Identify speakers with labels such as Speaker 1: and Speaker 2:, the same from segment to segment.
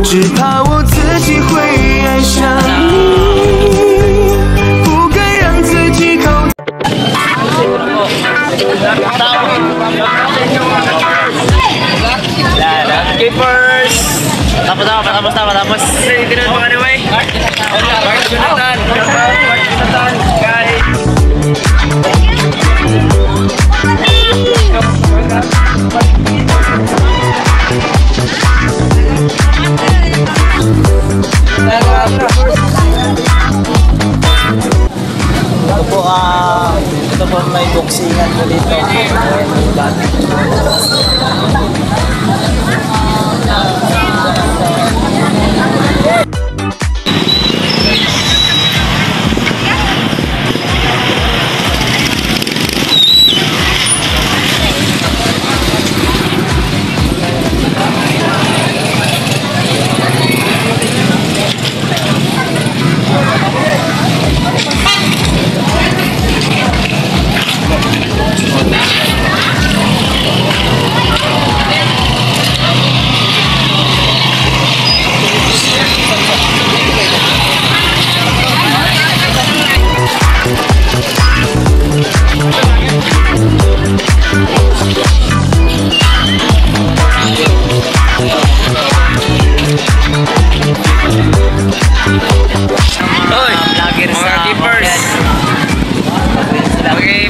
Speaker 1: 只怕我自己会爱上你，不该让自己靠。
Speaker 2: Keepers. Matapos. Ganun mga anyway. Jonathan. Guys.
Speaker 3: Ito po may boxingan po dito.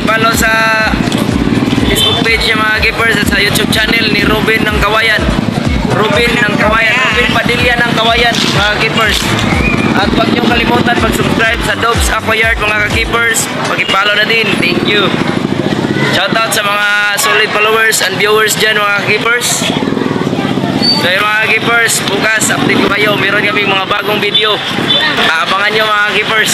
Speaker 2: Follow sa Facebook page niya mga keepers at sa YouTube channel ni Robin ng Kawayan. Robin Padilla ng Kawayan mga keepers. At huwag niyong kalimutan mag-subscribe sa Dobbs Aquayard mga ka-keepers. Pag-follow na din. Thank you. Shoutout sa mga solid followers and viewers dyan mga ka-keepers. So yung mga keepers, bukas update ko kayo. Meron kaming mga bagong video. Aabangan nyo mga keepers.